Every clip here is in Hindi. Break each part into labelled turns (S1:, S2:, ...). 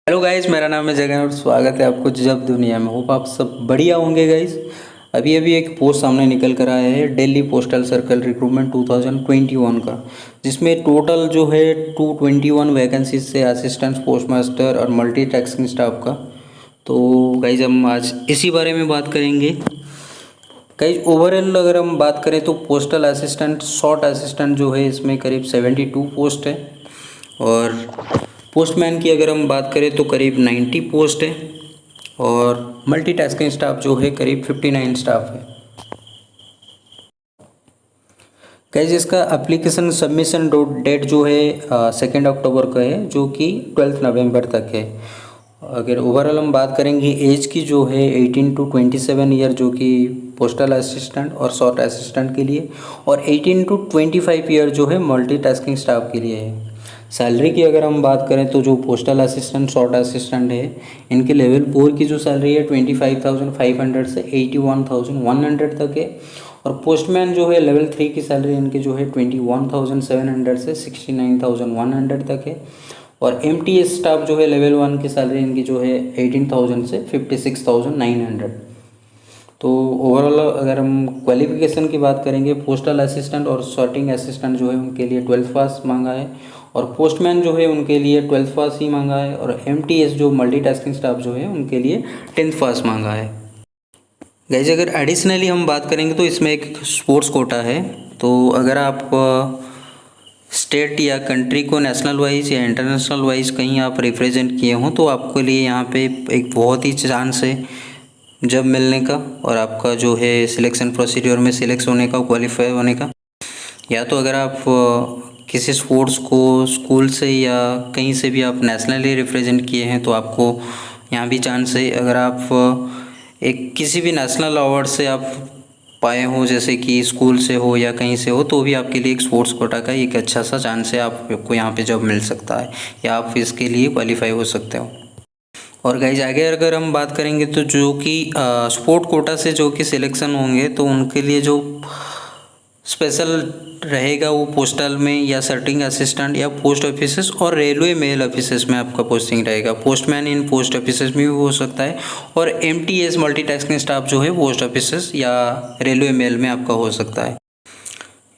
S1: हेलो गाइस, मेरा नाम है जगन और स्वागत है आपको जब दुनिया में। होप आप सब बढ़िया होंगे गाइस। अभी अभी एक पोस्ट सामने निकल कर आया है दिल्ली पोस्टल सर्कल रिक्रूटमेंट 2021 का, जिसमें टोटल जो है 221 वैकेंसीज से असिस्टेंट पोस्ट मास्टर और मल्टी टास्किंग स्टाफ का। तो गाइस हम आज इसी बारे में बात करेंगे। गाइस ओवरऑल अगर हम बात करें तो पोस्टल असिस्टेंट शॉर्ट असिस्टेंट जो है इसमें करीब 72 पोस्ट है, और पोस्टमैन की अगर हम बात करें तो करीब 90 पोस्ट है, और मल्टीटास्किंग स्टाफ जो है करीब 59 स्टाफ है। गाइस इसका एप्लीकेशन सबमिशन डेट जो है 2 अक्टूबर का है, जो कि 12 नवंबर तक है। अगर ओवरऑल हम बात करेंगे एज की जो है 18 टू 27 ईयर, जो कि पोस्टल असिस्टेंट और शॉर्ट असिस्टेंट के लिए, और 18 टू 25 ईयर जो है मल्टीटास्किंग स्टाफ के लिए है। सैलरी की अगर हम बात करें तो जो पोस्टल असिस्टेंट शॉर्ट असिस्टेंट है इनके लेवल 4 की जो सैलरी है 25,500 से 81,100 तक है, और पोस्टमैन जो है लेवल 3 की सैलरी इनकी जो है 21,700 से 69,100 तक है, और MTS स्टाफ जो है लेवल 1 की सैलरी इनकी जो है 18,000 से 56,900। तो ओवरऑल अगर हम क्वालिफिकेशन की बात करेंगे, पोस्टल असिस्टेंट और सॉर्टिंग असिस्टेंट जो है उनके लिए 12th पास मांगा है, और पोस्टमैन जो है उनके लिए 12th पास ही मांगा है, और MTS जो मल्टीटास्किंग स्टाफ जो है उनके लिए 10th पास मांगा है। गाइस अगर एडिशनली हम बात करेंगे तो इसमें एक स्पोर्ट्स कोटा है। तो अगर आप स्टेट या कंट्री को नेशनल वाइज या इंटरनेशनल वाइज कहीं आप रिप्रेजेंट किए हों तो आपके लिए यहाँ पे एक बहुत ही चांस है जब मिलने का, और आपका जो है सिलेक्शन प्रोसीड्योर में सिलेक्ट होने का, क्वालिफाई होने का। या तो अगर आप किसी स्पोर्ट्स को स्कूल से या कहीं से भी आप नेशनली रिप्रेजेंट किए हैं तो आपको यहाँ भी चांस है। अगर आप एक किसी भी नेशनल अवार्ड से आप पाए हो, जैसे कि स्कूल से हो या कहीं से हो, तो भी आपके लिए एक स्पोर्ट्स कोटा का एक अच्छा सा चांस है, आपको यहाँ पे जॉब मिल सकता है या आप इसके लिए क्वालिफाई हो सकते हो। और गाइज आगे अगर हम बात करेंगे तो जो कि स्पोर्ट कोटा से जो कि सिलेक्शन होंगे तो उनके लिए जो स्पेशल रहेगा वो पोस्टल में या सर्टिंग असिस्टेंट या पोस्ट ऑफिसेस और रेलवे मेल ऑफिसेस में आपका पोस्टिंग रहेगा। पोस्टमैन इन पोस्ट ऑफिसेस में भी हो सकता है, और MTS मल्टीटास्किंग स्टाफ जो है पोस्ट ऑफिसेस या रेलवे मेल में आपका हो सकता है।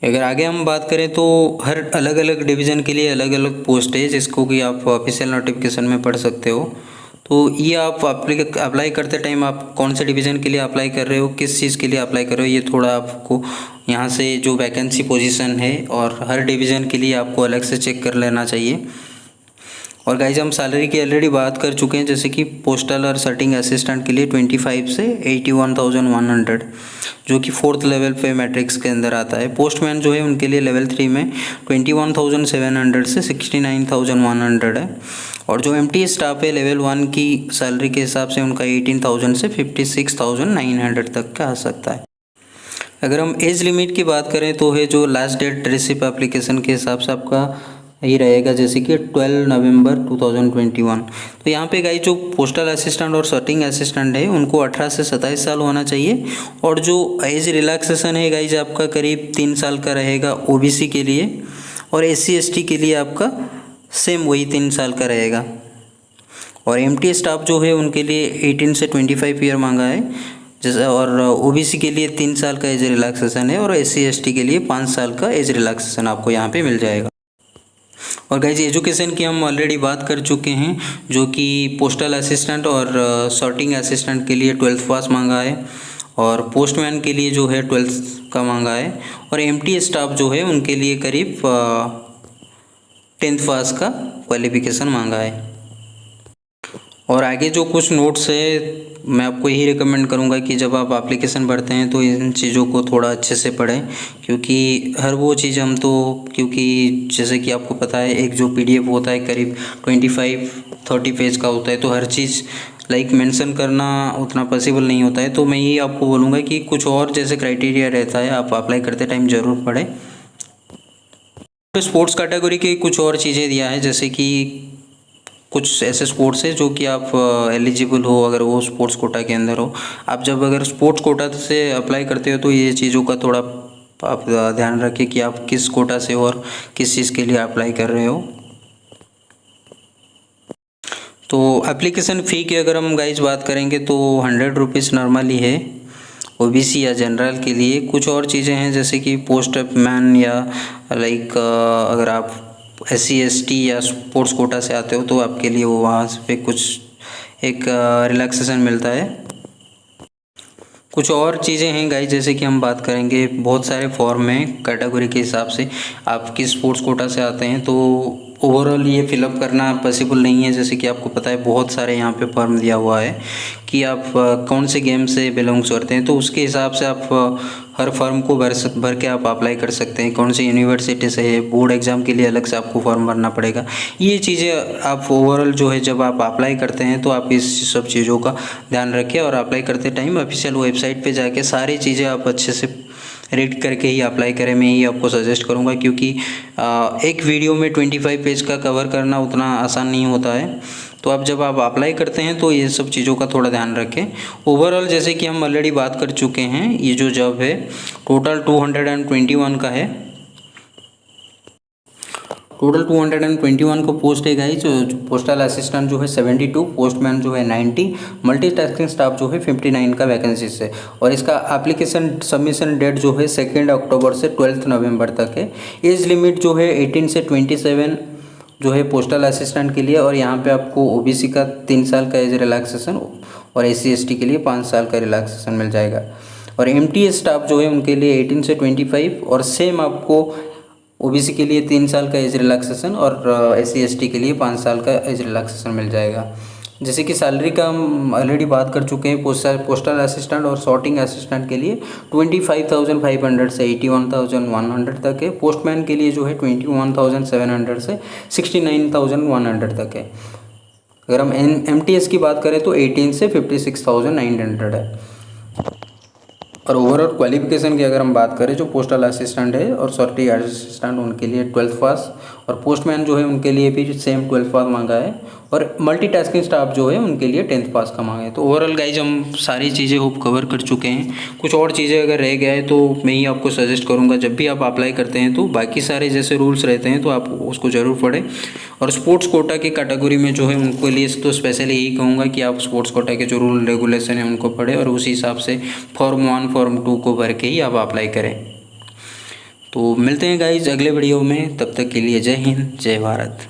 S1: अगर आगे हम बात करें तो हर अलग अलग डिवीज़न के लिए अलग अलग पोस्ट है, जिसको कि आप ऑफिशियल नोटिफिकेशन में पढ़ सकते हो। तो ये आप अप्लाई करते टाइम आप कौन से डिवीज़न के लिए अप्लाई कर रहे हो, किस चीज़ के लिए अप्लाई कर रहे हो, ये थोड़ा आपको यहाँ से जो वैकेंसी पोजीशन है और हर डिवीज़न के लिए आपको अलग से चेक कर लेना चाहिए। और गाइज हम सैलरी की ऑलरेडी बात कर चुके हैं, जैसे कि पोस्टल और सर्टिंग असिस्टेंट के लिए 25 से 81,100, जो कि 4th लेवल पे मैट्रिक्स के अंदर आता है। पोस्टमैन जो है उनके लिए लेवल 3 में 21,700 से 69,100 है, और जो MTS स्टाफ है लेवल 1 की सैलरी के हिसाब से उनका 18,000 से 56,900 तक का आ सकता है। अगर हम एज लिमिट की बात करें तो है जो लास्ट डेट रिसिप एप्लीकेशन के हिसाब से आपका ये रहेगा, जैसे कि 12 नवंबर 2021। तो यहाँ पे गाइस जो पोस्टल असिस्टेंट और सर्टिंग असिस्टेंट है उनको 18 से 27 साल होना चाहिए, और जो एज रिलैक्सेशन है गाइस आपका करीब 3 साल का रहेगा OBC के लिए, और SC ST के लिए आपका सेम वही 3 साल का रहेगा। और MTS स्टाफ जो है उनके लिए 18 से 25 ईयर मांगा है, जैसे, और OBC के लिए 3 साल का एज रिलैक्सेशन है, और SC ST के लिए 5 साल का एज रिलैक्सेशन आपको यहाँ पे मिल जाएगा। और गाइज एजुकेशन की हम ऑलरेडी बात कर चुके हैं, जो कि पोस्टल असिस्टेंट और सॉर्टिंग असिस्टेंट के लिए 12th पास मांगा है, और पोस्टमैन के लिए जो है 12th का मांगा है, और MTS स्टाफ जो है उनके लिए करीब 10th पास का क्वालिफिकेशन मांगा है। और आगे जो कुछ नोट्स है मैं आपको यही रिकमेंड करूंगा कि जब आप एप्लीकेशन भरते हैं तो इन चीज़ों को थोड़ा अच्छे से पढ़ें, क्योंकि हर वो चीज़ हम तो, क्योंकि जैसे कि आपको पता है एक जो PDF होता है करीब 25-30 पेज का होता है, तो हर चीज़ मेंशन करना उतना पॉसिबल नहीं होता है। तो मैं यही आपको बोलूँगा कि कुछ और जैसे क्राइटेरिया रहता है आप अप्लाई करते टाइम ज़रूर पढ़ें। तो स्पोर्ट्स कैटेगरी की कुछ और चीज़ें दिया है, जैसे कि कुछ ऐसे स्पोर्ट्स है जो कि आप एलिजिबल हो अगर वो स्पोर्ट्स कोटा के अंदर हो। आप जब अगर स्पोर्ट्स कोटा से अप्लाई करते हो तो ये चीज़ों का थोड़ा आप ध्यान रखें कि आप किस कोटा से हो और किस चीज़ के लिए अप्लाई कर रहे हो। तो एप्लीकेशन फ़ी की अगर हम गाइज बात करेंगे तो 100 रुपीज़ नॉर्मली है ओबीसी या जनरल के लिए। कुछ और चीज़ें हैं जैसे कि पोस्टमैन या लाइक अगर आप SC ST या स्पोर्ट्स कोटा से आते हो तो आपके लिए वो वहाँ पे कुछ एक रिलैक्सेशन मिलता है। कुछ और चीज़ें हैं गाइस, जैसे कि हम बात करेंगे बहुत सारे फॉर्म हैं कैटेगरी के हिसाब से। आप किस स्पोर्ट्स कोटा से आते हैं तो ओवरऑल ये फिलअप करना पॉसिबल नहीं है। जैसे कि आपको पता है बहुत सारे यहाँ पे फॉर्म दिया हुआ है कि आप कौन से गेम से बिलोंग्स करते हैं, तो उसके हिसाब से आप हर फॉर्म को भर के आप अप्लाई कर सकते हैं। कौन सी यूनिवर्सिटी से है, बोर्ड एग्ज़ाम के लिए अलग से आपको फॉर्म भरना पड़ेगा। ये चीज़ें आप ओवरऑल जो है जब आप अप्लाई करते हैं तो आप इस सब चीज़ों का ध्यान रखें और अप्लाई करते टाइम ऑफिशियल वेबसाइट पे जाके सारी चीज़ें आप अच्छे से रीड करके ही अप्लाई करें। मैं ही आपको सजेस्ट करूंगा क्योंकि एक वीडियो में 25 पेज का कवर करना उतना आसान नहीं होता है। तो अब जब आप अप्लाई करते हैं तो ये सब चीज़ों का थोड़ा ध्यान रखें। ओवरऑल जैसे कि हम ऑलरेडी बात कर चुके हैं, ये जो जॉब है टोटल 221 का है। टोटल 221 को पोस्ट है गाइस। जो पोस्टल असिस्टेंट जो है 72, पोस्टमैन जो है 90, मल्टीटास्किंग स्टाफ जो है 59 का वैकेंसी है। और इसका एप्लीकेशन सबमिशन डेट जो है 2 अक्टूबर से 12 नवंबर तक है। एज लिमिट जो है 18 से 27 जो है पोस्टल असिस्टेंट के लिए, और यहाँ पे आपको ओबीसी का 3 साल का एज रिलैक्सेशन और SC ST के लिए 5 साल का रिलैक्सेशन मिल जाएगा। और MTS स्टाफ जो है उनके लिए 18 से 25, और सेम आपको ओबीसी के लिए 3 साल का एज रिलैक्सेशन और SC ST के लिए 5 साल का एज रिलैक्सेशन मिल जाएगा। जैसे कि सैलरी का हम ऑलरेडी बात कर चुके हैं। पोस्टल असिस्टेंट और सॉर्टिंग असिस्टेंट के लिए 25,500 से 81,100 तक है। पोस्टमैन के लिए जो है 21,700 से 69,100 तक है। अगर हम MTS की बात करें तो 18 से 56,900 है। और ओवरऑल क्वालिफिकेशन की अगर हम बात करें, जो पोस्टल असिस्टेंट है और सॉर्टिंग असिस्टेंट उनके लिए 12th पास, और पोस्टमैन जो है उनके लिए भी सेम 12th पास मांगा है, और मल्टीटास्किंग स्टाफ जो है उनके लिए 10th पास का मांगा है। तो ओवरऑल गाइज हम सारी चीज़ें होप कवर कर चुके हैं। कुछ और चीज़ें अगर रह गया है तो मैं ही आपको सजेस्ट करूँगा जब भी आप अप्लाई करते हैं तो बाकी सारे जैसे रूल्स रहते हैं तो आप उसको ज़रूर पढ़ें। और स्पोर्ट्स कोटा की कैटेगरी में जो है उनके लिए तो स्पेशली यही कहूँगा कि आप स्पोर्ट्स कोटा के जो रूल रेगुलेशन है उनको पढ़ें और उसी हिसाब से फॉर्म 1 फॉर्म 2 को भर के ही आप अप्लाई करें। तो मिलते हैं गाइज अगले वीडियो में, तब तक के लिए जय हिंद जय भारत।